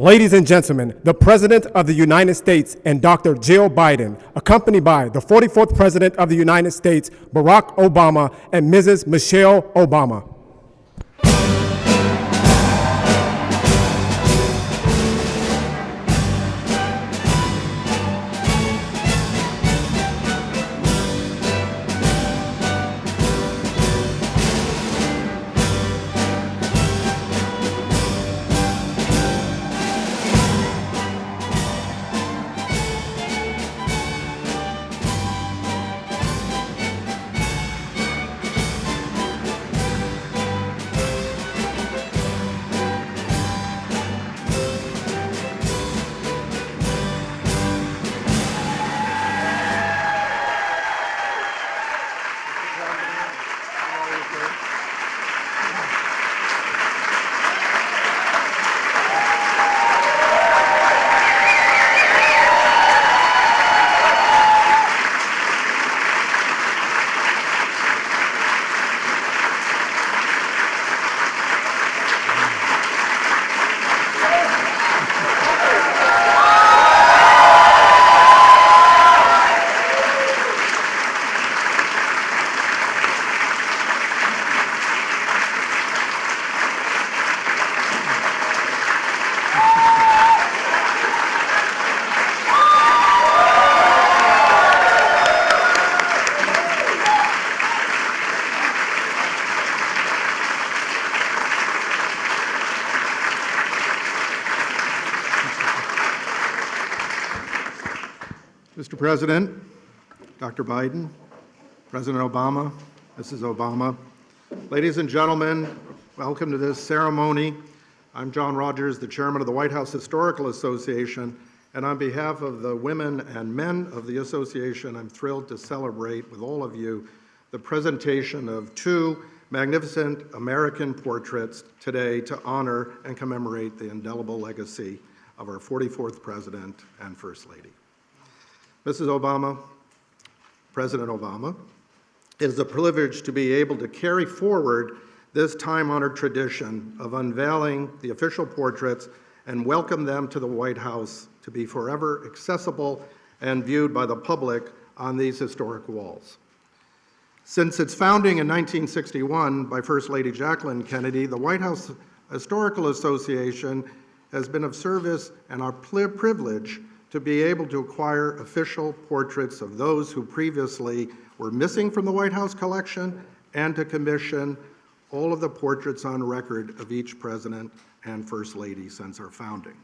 Ladies and gentlemen, the President of the United States and Dr. Jill Biden, accompanied by the 44th President of the United States, Barack Obama, and Mrs. Michelle Obama. Mr. President, Dr. Biden, President Obama, Mrs. Obama, ladies and gentlemen, welcome to this ceremony. I'm John Rogers, the chairman of the White House Historical Association, and on behalf of the women and men of the association, I'm thrilled to celebrate with all of you the presentation of two magnificent American portraits today to honor and commemorate the indelible legacy of our 44th President and First Lady. Mrs. Obama, President Obama, it is a privilege to be able to carry forward this time-honored tradition of unveiling the official portraits and welcome them to the White House to be forever accessible and viewed by the public on these historic walls. Since its founding in 1961 by First Lady Jacqueline Kennedy, the White House Historical Association has been of service and our privilege to be able to acquire official portraits of those who previously were missing from the White House collection and to commission all of the portraits on record of each President and First Lady since our founding.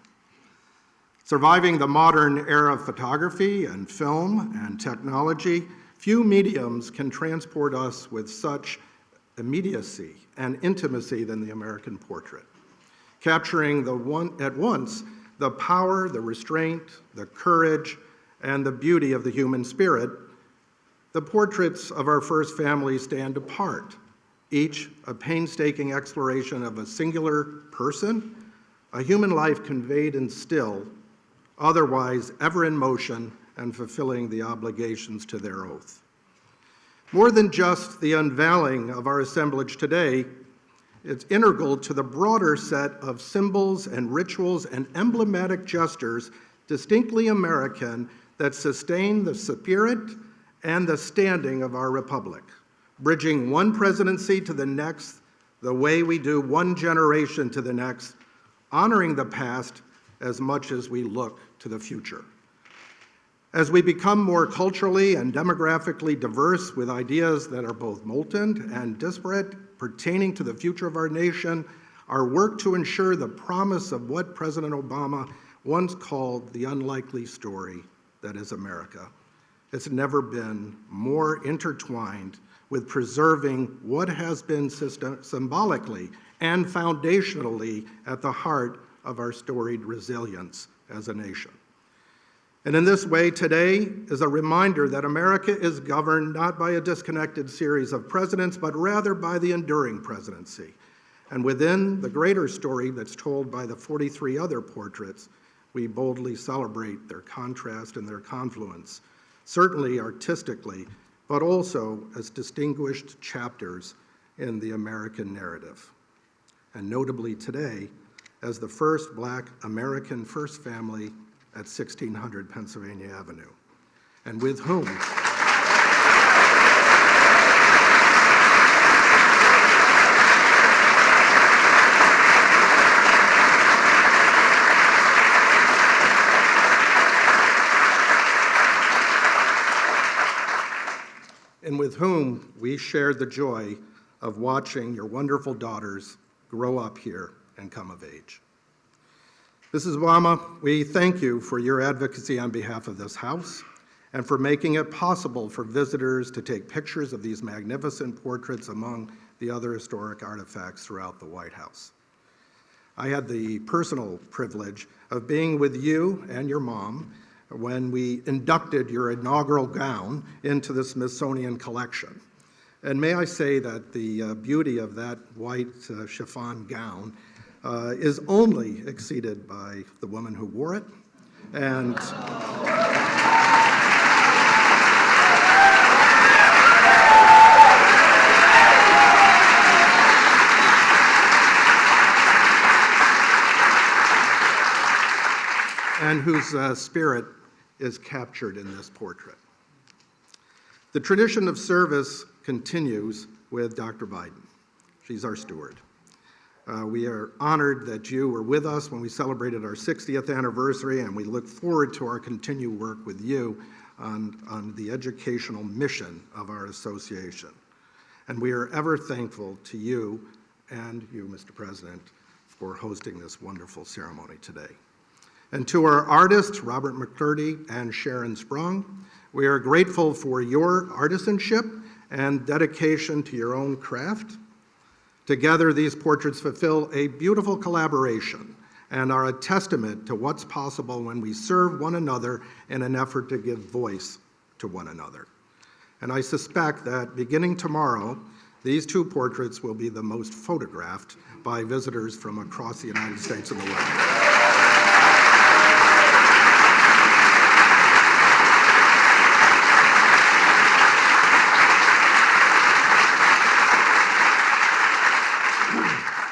Surviving the modern era of photography and film and technology, few mediums can transport us with such immediacy and intimacy than the American portrait, capturing at once the power, the restraint, the courage, and the beauty of the human spirit. The portraits of our first family stand apart, each a painstaking exploration of a singular person, a human life conveyed in still, otherwise ever in motion and fulfilling the obligations to their oath. More than just the unveiling of our assemblage today, it's integral to the broader set of symbols and rituals and emblematic gestures distinctly American that sustain the spirit and the standing of our republic, bridging one presidency to the next the way we do one generation to the next, honoring the past as much as we look to the future. As we become more culturally and demographically diverse with ideas that are both molten and disparate pertaining to the future of our nation, our work to ensure the promise of what President Obama once called the unlikely story that is America. It's never been more intertwined with preserving what has been symbolically and foundationally at the heart of our storied resilience as a nation. And in this way, today is a reminder that America is governed not by a disconnected series of presidents, but rather by the enduring presidency. And within the greater story that's told by the 43 other portraits, we boldly celebrate their contrast and their confluence, certainly artistically, but also as distinguished chapters in the American narrative. And notably today, as the first Black American first family at 1600 Pennsylvania Avenue, and with whom we shared the joy of watching your wonderful daughters grow up here and come of age. Mrs. Obama, we thank you for your advocacy on behalf of this House and for making it possible for visitors to take pictures of these magnificent portraits among the other historic artifacts throughout the White House. I had the personal privilege of being with you and your mom when we inducted your inaugural gown into the Smithsonian collection. And may I say that the beauty of that white chiffon gown is only exceeded by the woman who wore it, and whose spirit is captured in this portrait. The tradition of service continues with Dr. Biden. She's our steward. We are honored that you were with us when we celebrated our 60th anniversary, and we look forward to our continued work with you on the educational mission of our association. And we are ever thankful to you and you, Mr. President, for hosting this wonderful ceremony today. And to our artists, Robert McCurdy and Sharon Sprung, we are grateful for your artisanship and dedication to your own craft. Together, these portraits fulfill a beautiful collaboration and are a testament to what's possible when we serve one another in an effort to give voice to one another. And I suspect that beginning tomorrow, these two portraits will be the most photographed by visitors from across the United States and the world.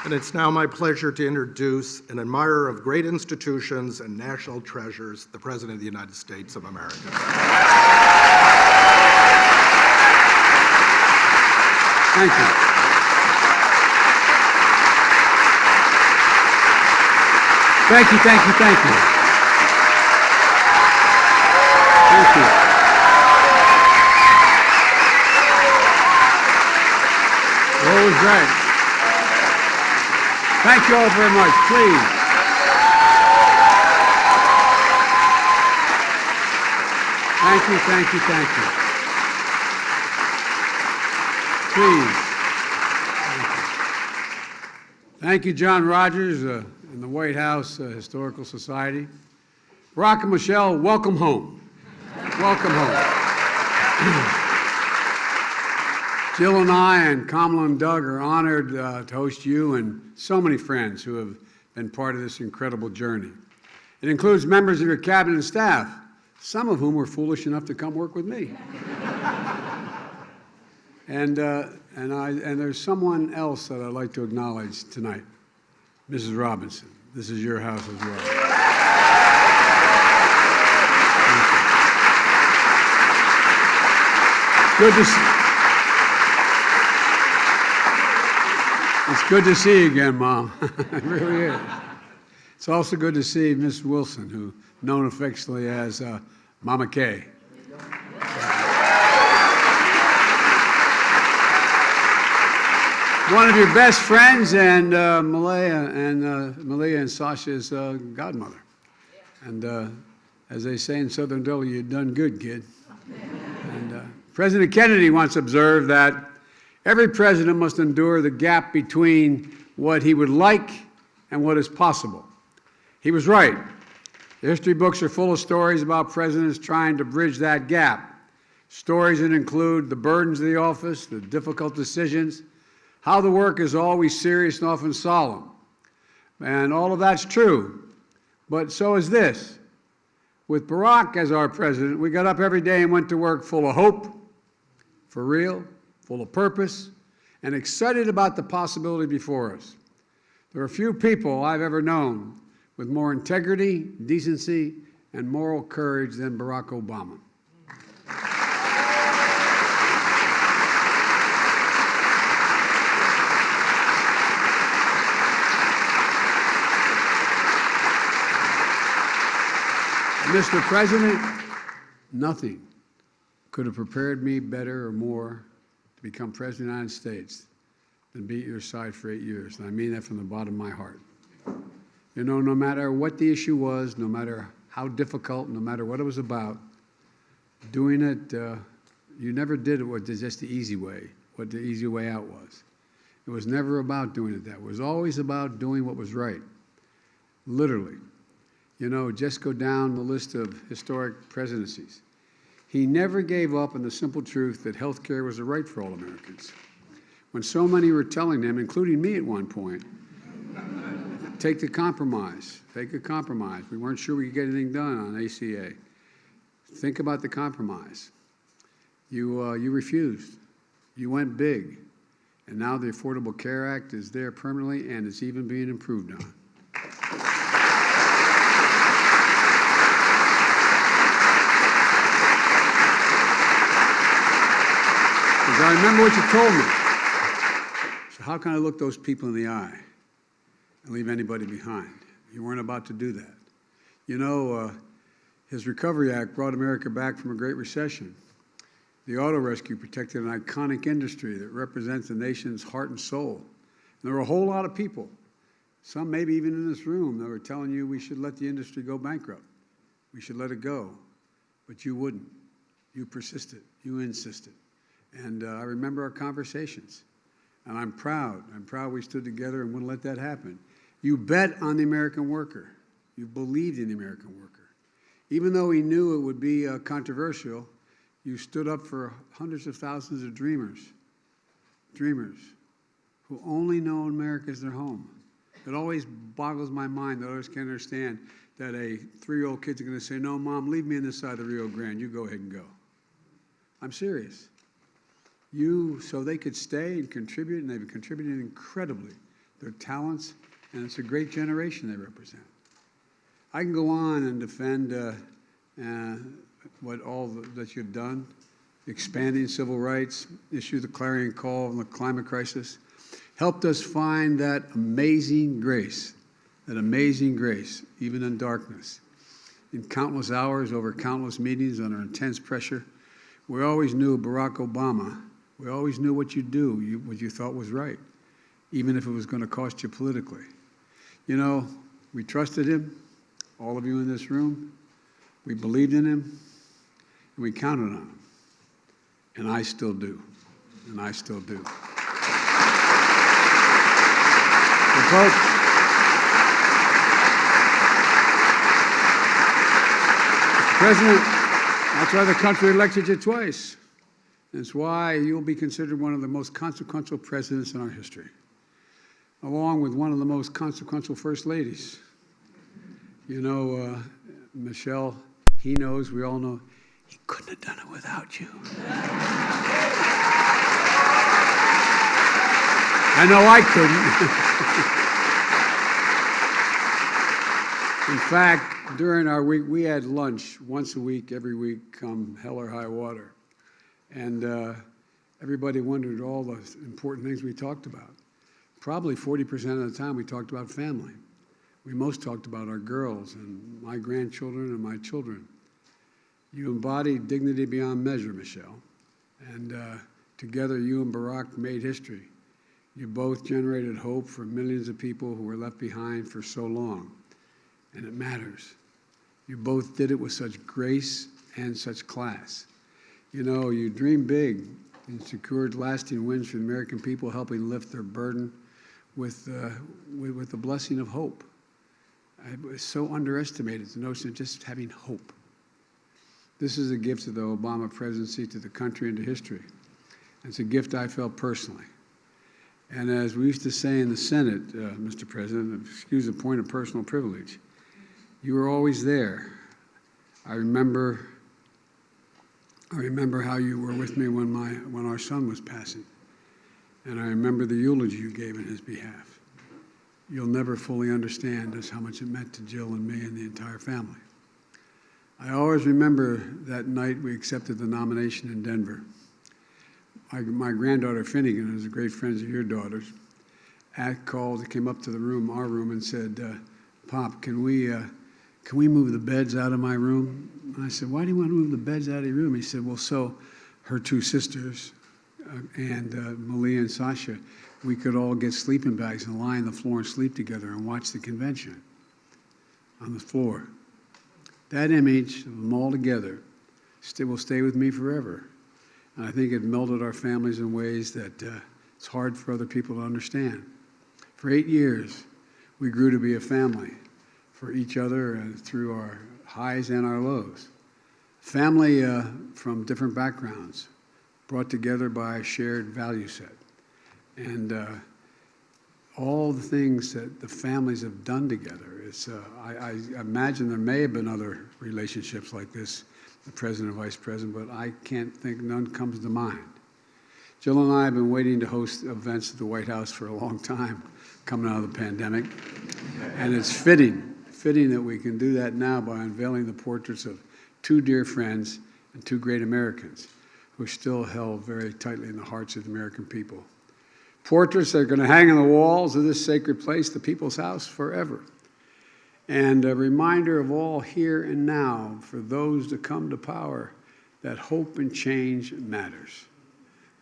And it's now my pleasure to introduce an admirer of great institutions and national treasures, the President of the United States of America. Thank you. Thank you, thank you, thank you. Thank you. That was great. Thank you all very much, please. Thank you, thank you, thank you. Please. Thank you, John Rogers and the White House Historical Society. Barack and Michelle, welcome home. Welcome home. Jill and I and Kamala and Doug are honored to host you and so many friends who have been part of this incredible journey. It includes members of your cabinet and staff, some of whom were foolish enough to come work with me. And there's someone else that I'd like to acknowledge tonight, Mrs. Robinson. This is your house as well. It's good to see you again, Mom. It really is. It's also good to see Miss Wilson, who known affectionately as Mama Kay. One of your best friends, and Malia and Sasha's godmother. And as they say in Southern Delhi, you've done good, kid. And President Kennedy once observed that every president must endure the gap between what he would like and what is possible. He was right. The history books are full of stories about presidents trying to bridge that gap. Stories that include the burdens of the office, the difficult decisions, how the work is always serious and often solemn. And all of that's true, but so is this. With Barack as our president, we got up every day and went to work full of hope, for real, full of purpose, and excited about the possibility before us. There are few people I've ever known with more integrity, decency, and moral courage than Barack Obama. Mr. President, nothing could have prepared me better or more to become President of the United States than be at your side for 8 years. And I mean that from the bottom of my heart. You know, no matter what the issue was, no matter how difficult, no matter what it was about, doing it, you never did it with just the easy way, what the easy way out was. It was never about doing it that way. It was always about doing what was right, literally. You know, just go down the list of historic presidencies. He never gave up on the simple truth that health care was a right for all Americans. When so many were telling him, including me at one point, take the compromise, take a compromise. We weren't sure we could get anything done on ACA. Think about the compromise. You refused. You went big. And now the Affordable Care Act is there permanently, and it's even being improved on. Because I remember what you told me. So how can I look those people in the eye and leave anybody behind? You weren't about to do that. You know, his Recovery Act brought America back from a great recession. The auto rescue protected an iconic industry that represents the nation's heart and soul. And there were a whole lot of people, some maybe even in this room, that were telling you we should let the industry go bankrupt. We should let it go. But you wouldn't. You persisted. You insisted. And I remember our conversations. And I'm proud. I'm proud we stood together and wouldn't let that happen. You bet on the American worker. You believed in the American worker. Even though he knew it would be controversial, you stood up for hundreds of thousands of dreamers who only know America as their home. It always boggles my mind that I always can't understand that a 3-year-old kid's going to say, no, Mom, leave me on this side of the Rio Grande. You go ahead and go. I'm serious. So they could stay and contribute, and they've contributed incredibly. Their talents, and it's a great generation they represent. I can go on and defend that you've done, expanding civil rights, issue the clarion call on the climate crisis, helped us find that amazing grace, even in darkness. In countless hours, over countless meetings, under intense pressure, we always knew Barack Obama. We always knew what you'd do, what you thought was right, even if it was going to cost you politically. You know, we trusted him, all of you in this room. We believed in him, and we counted on him. And I still do. And I still do. And folks, Mr. President, that's why the country elected you twice. That's why you'll be considered one of the most consequential presidents in our history, along with one of the most consequential first ladies. You know, Michelle, he knows, we all know, he couldn't have done it without you. I know I couldn't. In fact, during our week, we had lunch once a week, every week, come hell or high water. And everybody wondered all the important things we talked about. Probably 40% of the time we talked about family. We most talked about our girls and my grandchildren and my children. You embodied dignity beyond measure, Michelle. And together you and Barack made history. You both generated hope for millions of people who were left behind for so long. And it matters. You both did it with such grace and such class. You know, you dreamed big and secured lasting wins for the American people, helping lift their burden with the blessing of hope. It was so underestimated, the notion of just having hope. This is a gift of the Obama presidency to the country and to history. It's a gift I felt personally. And as we used to say in the Senate, Mr. President, excuse the point of personal privilege, you were always there. I remember how you were with me when our son was passing. And I remember the eulogy you gave in his behalf. you'll never fully understand just how much it meant to Jill and me and the entire family. I always remember that night we accepted the nomination in Denver. My granddaughter Finnegan, who's a great friend of your daughter's, came up to our room, and said, "Pop, can we move the beds out of my room?" And I said, "Why do you want to move the beds out of your room?" He said, "Well, so her two sisters and Malia and Sasha, we could all get sleeping bags and lie on the floor and sleep together and watch the convention on the floor." That image of them all together will stay with me forever. And I think it melded our families in ways that it's hard for other people to understand. For 8 years, we grew to be a family for each other and through our highs and our lows. Family from different backgrounds, brought together by a shared value set. And all the things that the families have done together. I imagine there may have been other relationships like this, the president and vice president, but I can't think, none comes to mind. Jill and I have been waiting to host events at the White House for a long time, coming out of the pandemic. And it's fitting that we can do that now by unveiling the portraits of two dear friends and two great Americans who are still held very tightly in the hearts of the American people. Portraits that are going to hang on the walls of this sacred place, the People's House, forever. And a reminder of all here and now for those to come to power that hope and change matters.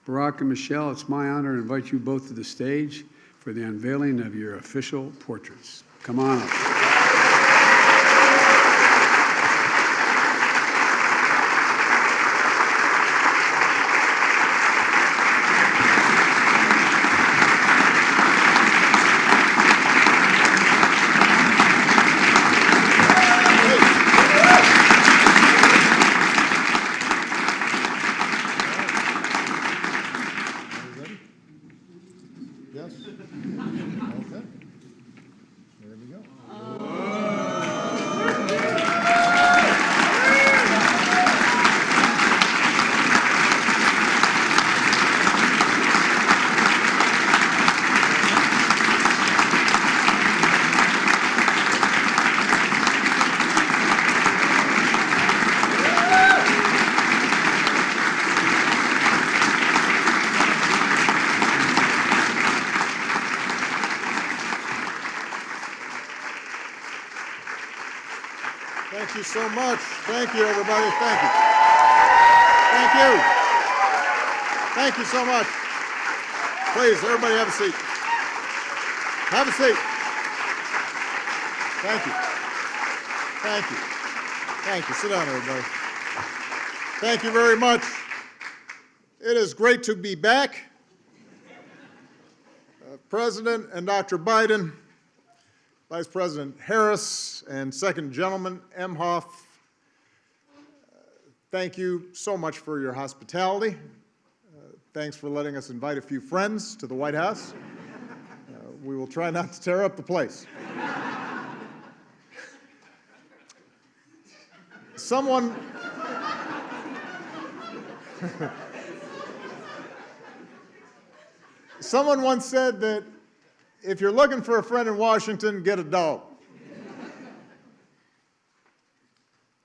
Barack and Michelle, it's my honor to invite you both to the stage for the unveiling of your official portraits. Come on up. Yes? Okay. There we go. Thank you so much. Thank you, everybody. Thank you. Thank you. Thank you so much. Please, everybody have a seat. Have a seat. Thank you. Thank you. Thank you. Sit down, everybody. Thank you very much. It is great to be back. President and Dr. Biden, Vice President Harris, and Second Gentleman Emhoff, thank you so much for your hospitality. Thanks for letting us invite a few friends to the White House. We will try not to tear up the place. Someone once said that if you're looking for a friend in Washington, get a dog.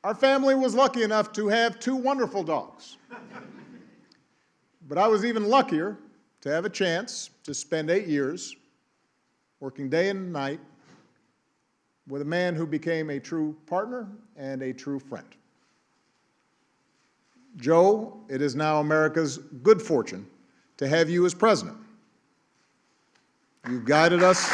Our family was lucky enough to have two wonderful dogs. But I was even luckier to have a chance to spend 8 years working day and night with a man who became a true partner and a true friend. Joe, it is now America's good fortune to have you as president. You've guided us.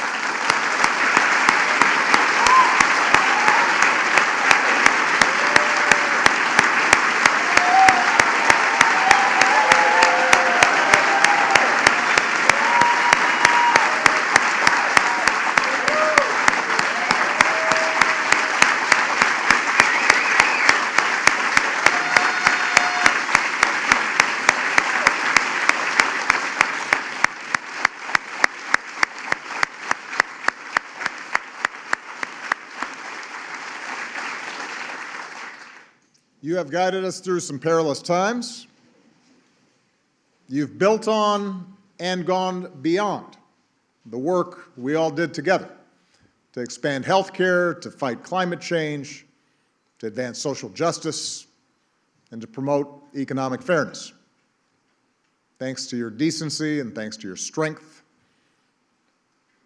You have guided us through some perilous times. You've built on and gone beyond the work we all did together to expand health care, to fight climate change, to advance social justice, and to promote economic fairness. Thanks to your decency and thanks to your strength.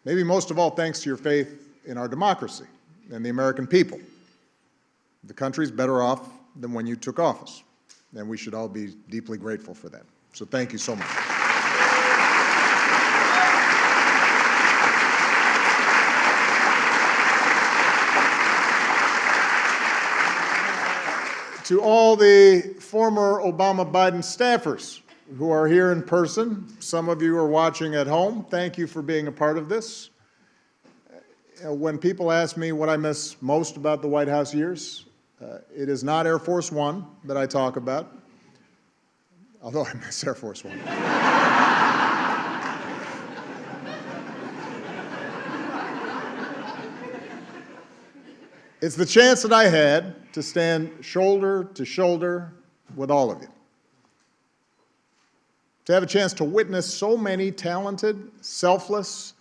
Maybe most of all, thanks to your faith in our democracy and the American people. The country's better off than when you took office, and we should all be deeply grateful for that. So thank you so much. To all the former Obama-Biden staffers who are here in person, some of you are watching at home, thank you for being a part of this. When people ask me what I miss most about the White House years, it is not Air Force One that I talk about, although I miss Air Force One. It's the chance that I had to stand shoulder to shoulder with all of you. To have a chance to witness so many talented, selfless,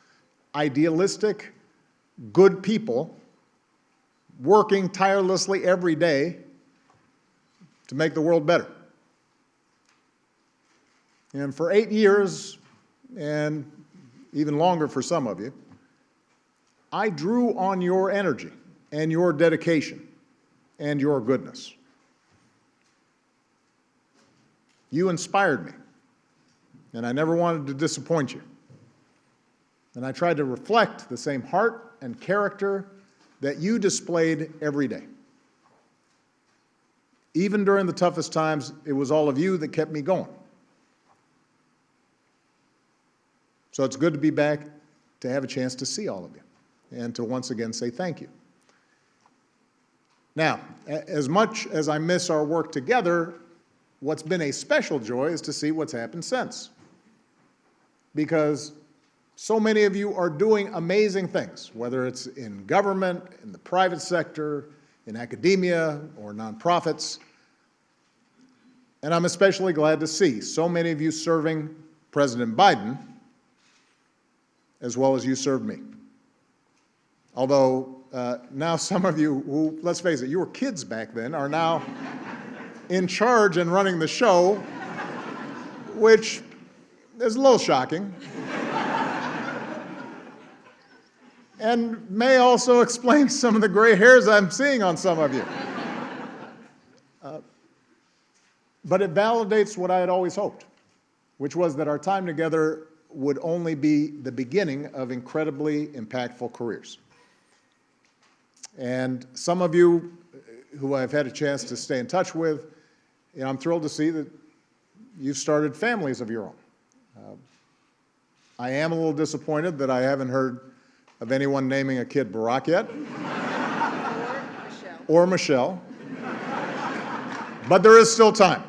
idealistic, good people working tirelessly every day to make the world better. And for 8 years, and even longer for some of you, I drew on your energy and your dedication and your goodness. You inspired me, and I never wanted to disappoint you. And I tried to reflect the same heart and character that you displayed every day. Even during the toughest times, it was all of you that kept me going. So it's good to be back to have a chance to see all of you and to once again say thank you. Now, as much as I miss our work together, what's been a special joy is to see what's happened since. Because so many of you are doing amazing things, whether it's in government, in the private sector, in academia, or nonprofits. And I'm especially glad to see so many of you serving President Biden as well as you served me. Although now some of you who, let's face it, you were kids back then, are now in charge and running the show, which is a little shocking. And may also explain some of the gray hairs I'm seeing on some of you. But it validates what I had always hoped, which was that our time together would only be the beginning of incredibly impactful careers. And some of you who I've had a chance to stay in touch with, I'm thrilled to see that you've started families of your own. I am a little disappointed that I haven't heard of anyone naming a kid Barack yet. Or Michelle. But there is still time.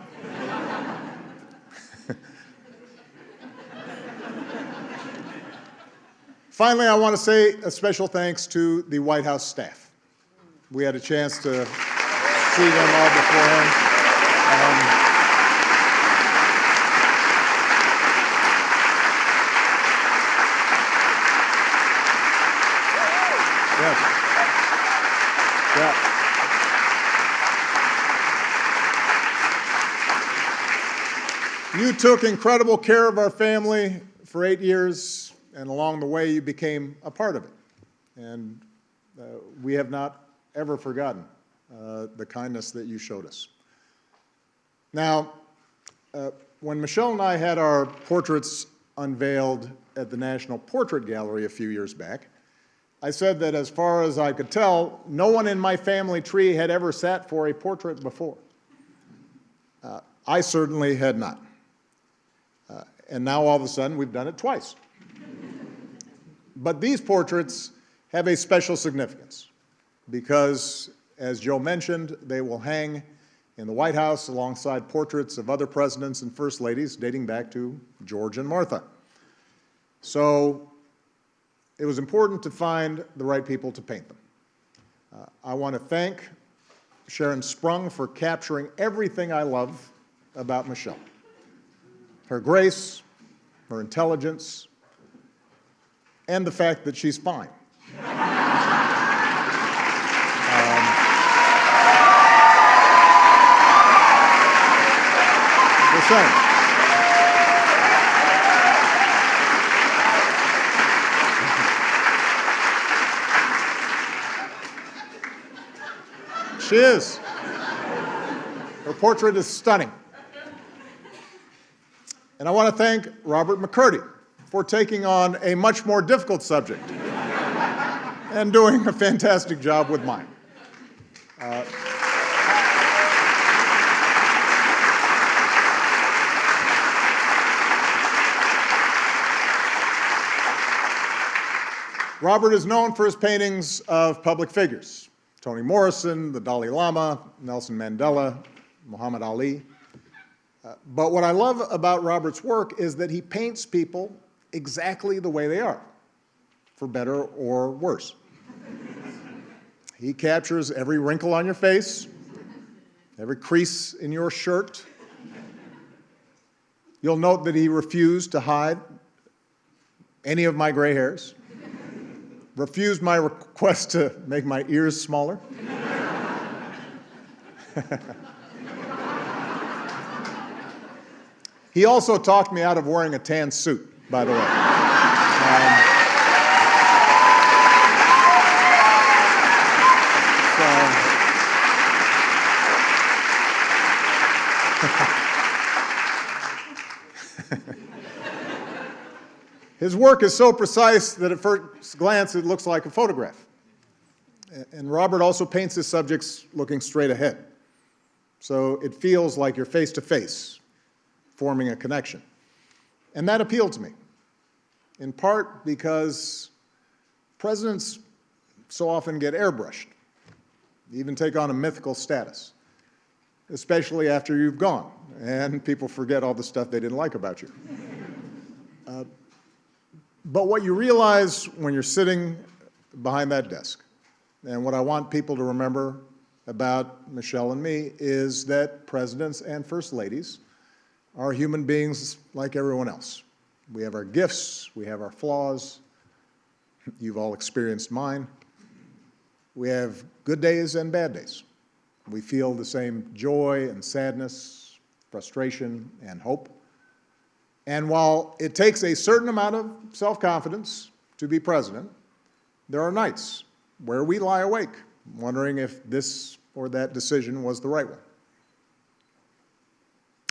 Finally, I want to say a special thanks to the White House staff. We had a chance to see them all beforehand. Yes. Yeah. You took incredible care of our family for 8 years, and along the way you became a part of it. And we have not ever forgotten the kindness that you showed us. Now, when Michelle and I had our portraits unveiled at the National Portrait Gallery a few years back, I said that as far as I could tell, no one in my family tree had ever sat for a portrait before. I certainly had not. And now all of a sudden we've done it twice. But these portraits have a special significance because, as Joe mentioned, they will hang in the White House alongside portraits of other presidents and first ladies dating back to George and Martha. So it was important to find the right people to paint them. I want to thank Sharon Sprung for capturing everything I love about Michelle. Her grace, her intelligence, and the fact that she's fine. saying. She is. Her portrait is stunning. And I want to thank Robert McCurdy for taking on a much more difficult subject and doing a fantastic job with mine. Robert is known for his paintings of public figures: Toni Morrison, the Dalai Lama, Nelson Mandela, Muhammad Ali. But what I love about Robert's work is that he paints people exactly the way they are, for better or worse. He captures every wrinkle on your face, every crease in your shirt. You'll note that he refused to hide any of my gray hairs, refused my request to make my ears smaller. He also talked me out of wearing a tan suit, by the way. His work is so precise that at first glance it looks like a photograph. And Robert also paints his subjects looking straight ahead. So it feels like you're face to face, forming a connection. And that appealed to me, in part because presidents so often get airbrushed, even take on a mythical status, especially after you've gone, and people forget all the stuff they didn't like about you. But what you realize when you're sitting behind that desk, and what I want people to remember about Michelle and me, is that presidents and first ladies are human beings like everyone else. We have our gifts, we have our flaws. You've all experienced mine. We have good days and bad days. We feel the same joy and sadness, frustration and hope. And while it takes a certain amount of self-confidence to be president, there are nights where we lie awake wondering if this or that decision was the right one.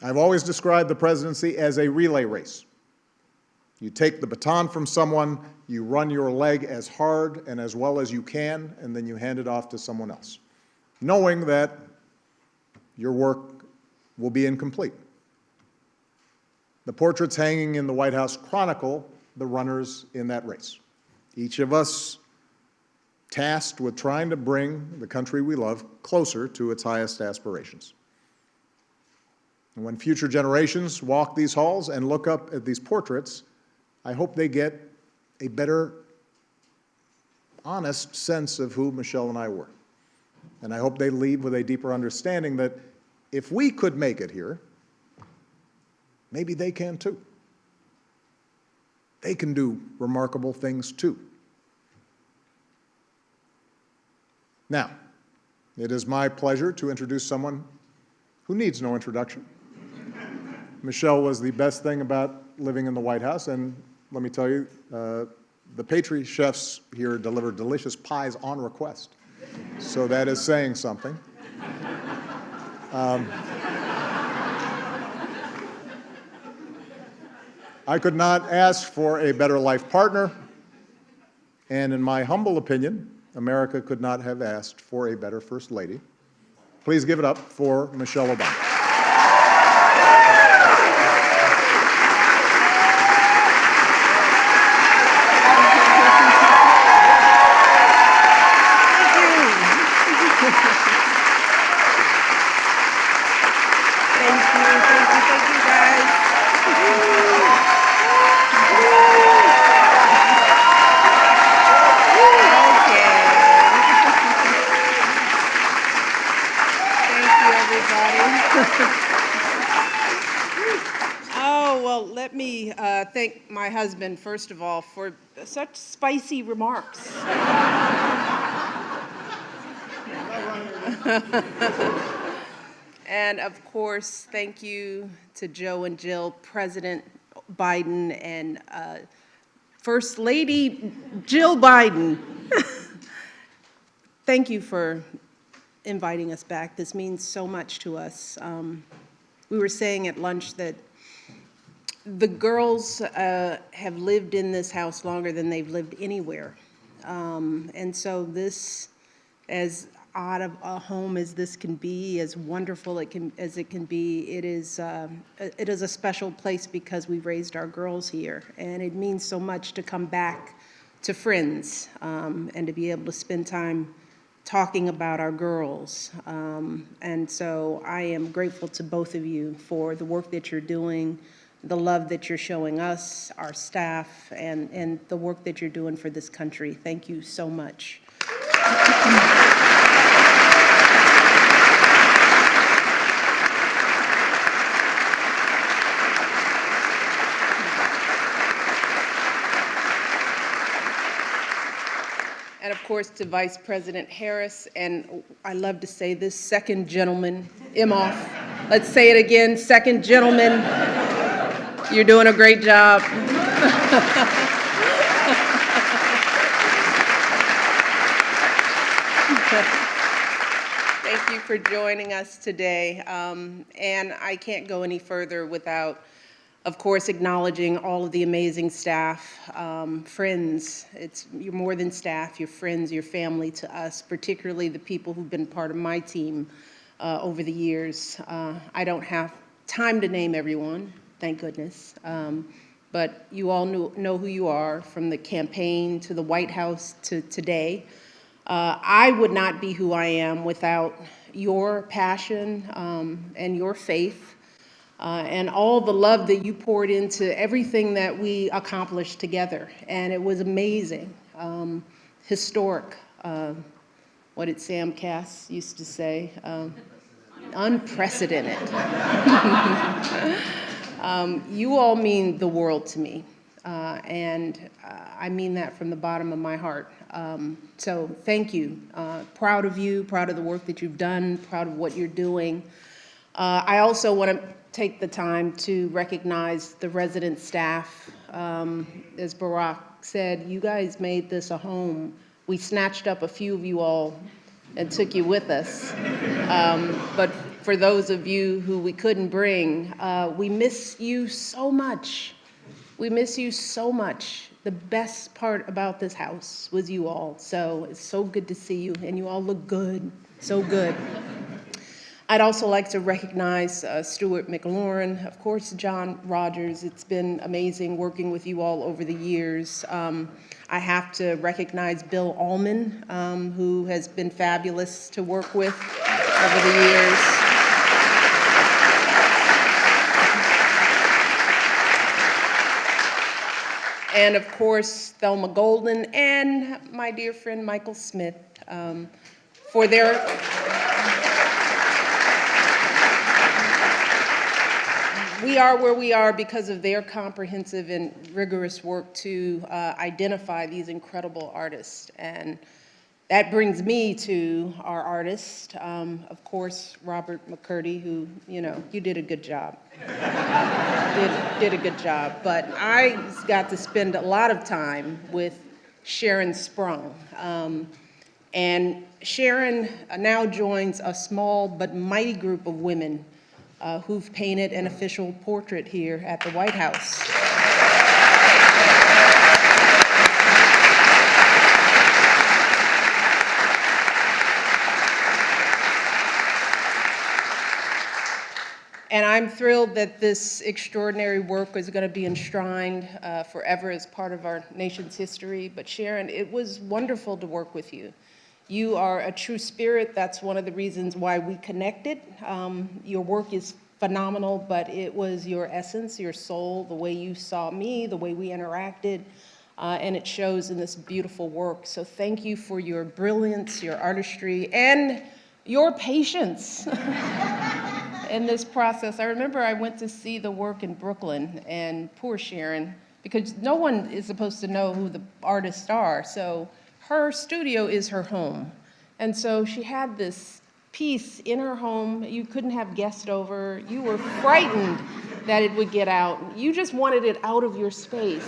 I've always described the presidency as a relay race. You take the baton from someone, you run your leg as hard and as well as you can, and then you hand it off to someone else, knowing that your work will be incomplete. The portraits hanging in the White House chronicle the runners in that race, each of us tasked with trying to bring the country we love closer to its highest aspirations. And when future generations walk these halls and look up at these portraits, I hope they get a better, honest sense of who Michelle and I were. And I hope they leave with a deeper understanding that if we could make it here, maybe they can too. They can do remarkable things too. Now, it is my pleasure to introduce someone who needs no introduction. Michelle was the best thing about living in the White House, and let me tell you, the pastry chefs here deliver delicious pies on request. So that is saying something. I could not ask for a better life partner, and in my humble opinion, America could not have asked for a better First Lady. Please give it up for Michelle Obama. Let me thank my husband, first of all, for such spicy remarks. And of course, thank you to Joe and Jill, President Biden, and First Lady Jill Biden. Thank you for inviting us back. This means so much to us. We were saying at lunch that the girls have lived in this house longer than they've lived anywhere. And so this, as odd of a home as this can be, as wonderful as it can be, it is a special place because we raised our girls here. And it means so much to come back to friends and to be able to spend time talking about our girls. And so I am grateful to both of you for the work that you're doing, the love that you're showing us, our staff, and the work that you're doing for this country. Thank you so much. And of course, to Vice President Harris, and I love to say this, second gentleman, Imhoff. Let's say it again, second gentleman. You're doing a great job. Thank you for joining us today. And I can't go any further without, of course, acknowledging all of the amazing staff, friends. You're more than staff, you're friends, you're family to us, particularly the people who've been part of my team over the years. I don't have time to name everyone, thank goodness. But you all know who you are, from the campaign to the White House to today. I would not be who I am without your passion and your faith. And all the love that you poured into everything that we accomplished together. And it was amazing, historic. What did Sam Cass used to say? Unprecedented. You all mean the world to me. And I mean that from the bottom of my heart. So thank you. Proud of you, proud of the work that you've done, proud of what you're doing. I also want to take the time to recognize the resident staff. As Barack said, you guys made this a home. We snatched up a few of you all and took you with us. But for those of you who we couldn't bring, we miss you so much. We miss you so much. The best part about this house was you all. So it's so good to see you, and you all look good, so good. I'd also like to recognize Stuart McLaurin, of course, John Rogers. It's been amazing working with you all over the years. I have to recognize Bill Allman, who has been fabulous to work with over the years. And of course, Thelma Golden and my dear friend Michael Smith for their we are where we are because of their comprehensive and rigorous work to identify these incredible artists. And that brings me to our artist, of course, Robert McCurdy, who, you did a good job. did a good job. But I got to spend a lot of time with Sharon Sprung. And Sharon now joins a small but mighty group of women who've painted an official portrait here at the White House. And I'm thrilled that this extraordinary work is going to be enshrined forever as part of our nation's history. But Sharon, it was wonderful to work with you. You are a true spirit. That's one of the reasons why we connected. Your work is phenomenal, but it was your essence, your soul, the way you saw me, the way we interacted, and it shows in this beautiful work. So thank you for your brilliance, your artistry, and your patience in this process. I remember I went to see the work in Brooklyn, and poor Sharon, because no one is supposed to know who the artists are, so her studio is her home. And so she had this peace in her home. You couldn't have guests over. You were frightened that it would get out. You just wanted it out of your space.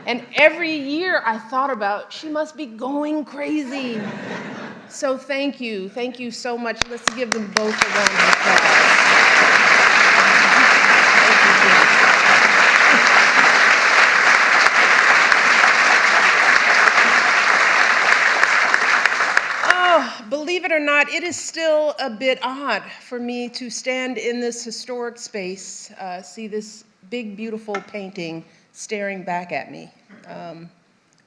And every year I thought about, she must be going crazy. So thank you so much. Let's give them both a round of applause. Believe it or not, it is still a bit odd for me to stand in this historic space, see this big, beautiful painting staring back at me.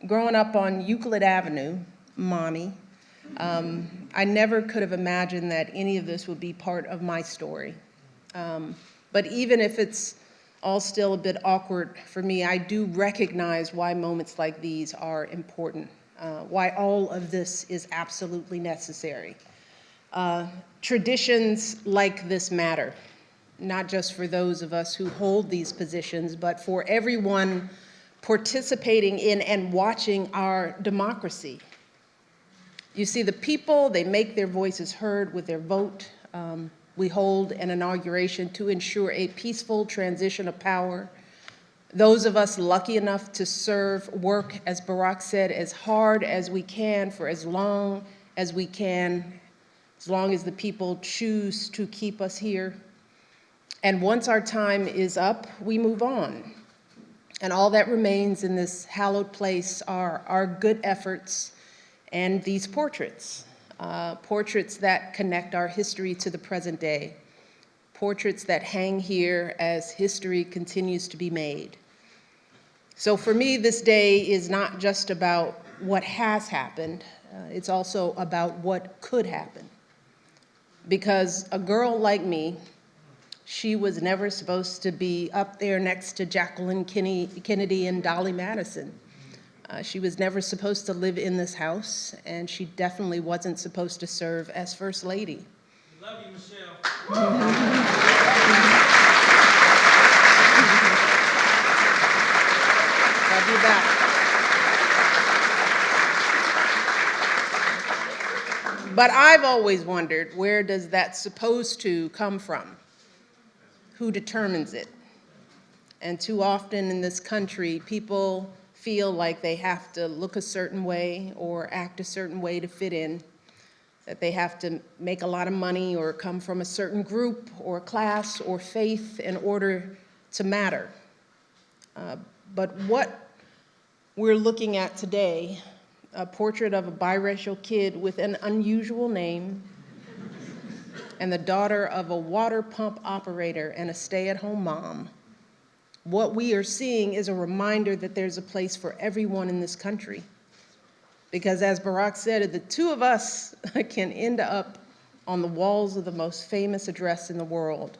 Growing up on Euclid Avenue, Mommy, I never could have imagined that any of this would be part of my story. But even if it's all still a bit awkward for me, I do recognize why moments like these are important. Why all of this is absolutely necessary. Traditions like this matter, not just for those of us who hold these positions, but for everyone participating in and watching our democracy. You see, the people, they make their voices heard with their vote. We hold an inauguration to ensure a peaceful transition of power. Those of us lucky enough to serve, work, as Barack said, as hard as we can for as long as we can, as long as the people choose to keep us here. And once our time is up, we move on. And all that remains in this hallowed place are our good efforts and these portraits, portraits that connect our history to the present day, portraits that hang here as history continues to be made. So for me, this day is not just about what has happened, it's also about what could happen. Because a girl like me, she was never supposed to be up there next to Jacqueline Kennedy and Dolly Madison. She was never supposed to live in this house, and she definitely wasn't supposed to serve as First Lady. Love you, Michelle. Love you back. But I've always wondered, where does that supposed to come from? Who determines it? And too often in this country, people feel like they have to look a certain way or act a certain way to fit in, that they have to make a lot of money or come from a certain group or class or faith in order to matter. But what we're looking at today, a portrait of a biracial kid with an unusual name and the daughter of a water pump operator and a stay-at-home mom, what we are seeing is a reminder that there's a place for everyone in this country. Because as Barack said, the two of us can end up on the walls of the most famous address in the world.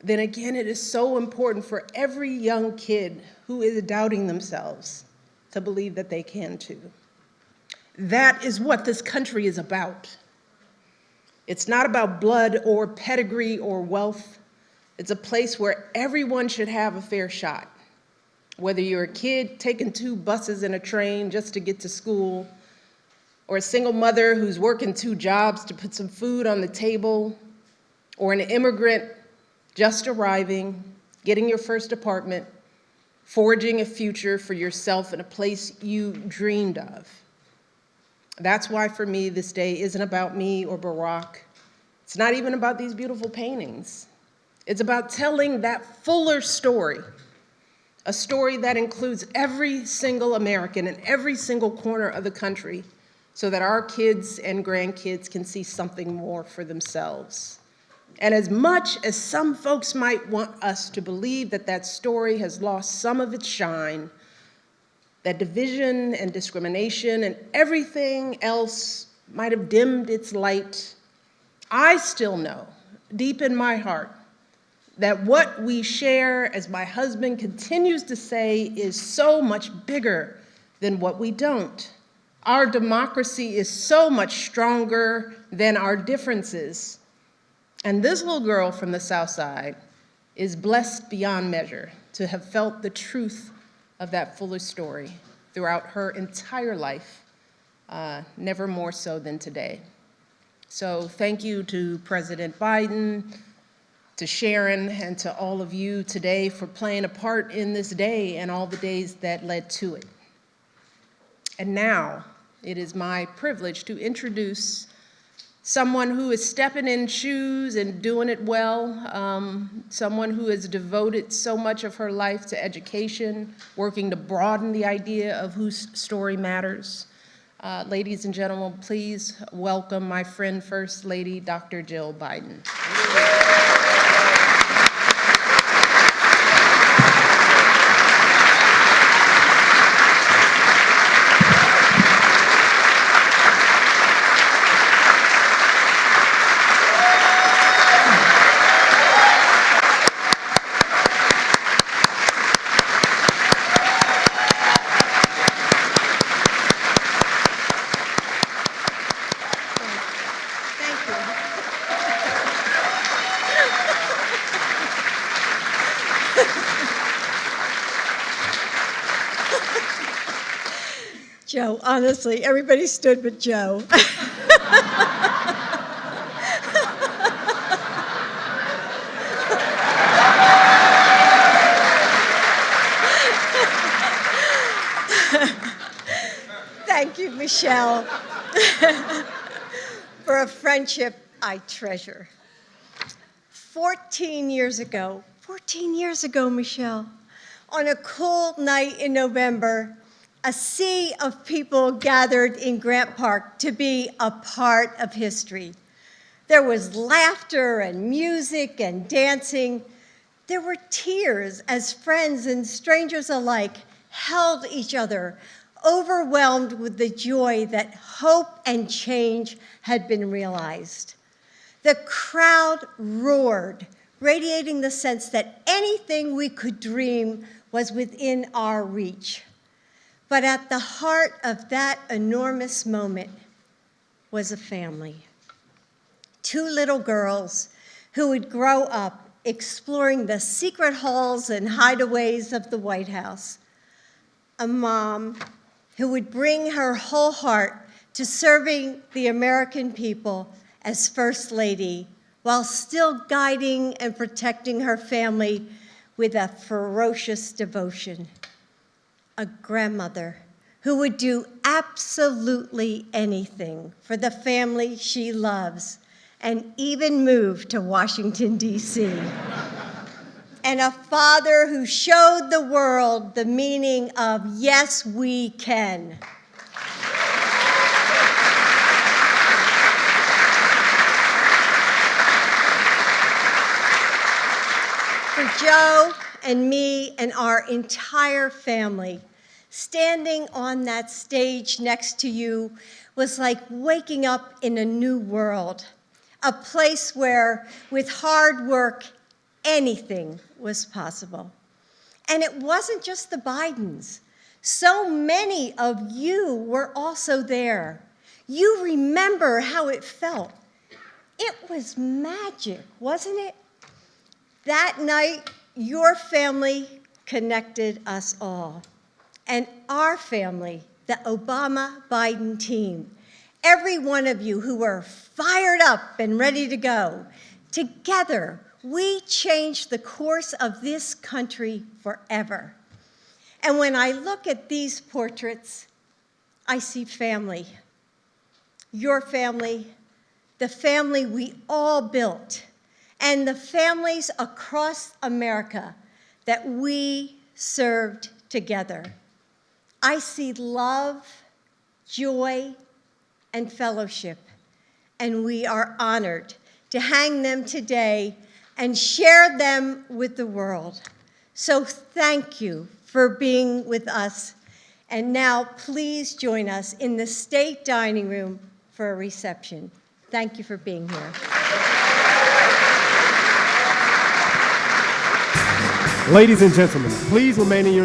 Then again, it is so important for every young kid who is doubting themselves to believe that they can too. That is what this country is about. It's not about blood or pedigree or wealth. It's a place where everyone should have a fair shot. Whether you're a kid taking 2 buses and a train just to get to school, or a single mother who's working 2 jobs to put some food on the table, or an immigrant just arriving, getting your first apartment, forging a future for yourself in a place you dreamed of. That's why for me, this day isn't about me or Barack. It's not even about these beautiful paintings. It's about telling that fuller story, a story that includes every single American in every single corner of the country so that our kids and grandkids can see something more for themselves. And as much as some folks might want us to believe that that story has lost some of its shine, that division and discrimination and everything else might have dimmed its light, I still know, deep in my heart, that what we share, as my husband continues to say, is so much bigger than what we don't. Our democracy is so much stronger than our differences. And this little girl from the South Side is blessed beyond measure to have felt the truth of that fuller story throughout her entire life, never more so than today. So thank you to President Biden, to Sharon, and to all of you today for playing a part in this day and all the days that led to it. And now, it is my privilege to introduce someone who is stepping in shoes and doing it well, someone who has devoted so much of her life to education, working to broaden the idea of whose story matters. Ladies and gentlemen, please welcome my friend, First Lady, Dr. Jill Biden. Joe, honestly, everybody stood but Joe. Thank you, Michelle, for a friendship I treasure. 14 years ago, Michelle, on a cool night in November, a sea of people gathered in Grant Park to be a part of history. There was laughter and music and dancing. There were tears as friends and strangers alike held each other, overwhelmed with the joy that hope and change had been realized. The crowd roared, radiating the sense that anything we could dream was within our reach. But at the heart of that enormous moment was a family. 2 little girls who would grow up exploring the secret halls and hideaways of the White House. A mom who would bring her whole heart to serving the American people as First Lady, while still guiding and protecting her family with a ferocious devotion. A grandmother who would do absolutely anything for the family she loves, and even move to Washington, D.C. And a father who showed the world the meaning of yes, we can. For Joe and me and our entire family, standing on that stage next to you was like waking up in a new world, a place where, with hard work, anything was possible. And it wasn't just the Bidens. So many of you were also there. You remember how it felt. It was magic, wasn't it? That night, your family connected us all. And our family, the Obama-Biden team, every one of you who were fired up and ready to go, together, we changed the course of this country forever. And when I look at these portraits, I see family. Your family, the family we all built, and the families across America that we served together. I see love, joy, and fellowship, and we are honored to hang them today and share them with the world. So thank you for being with us. And now please join us in the State Dining Room for a reception. Thank you for being here. Ladies and gentlemen, please remain in your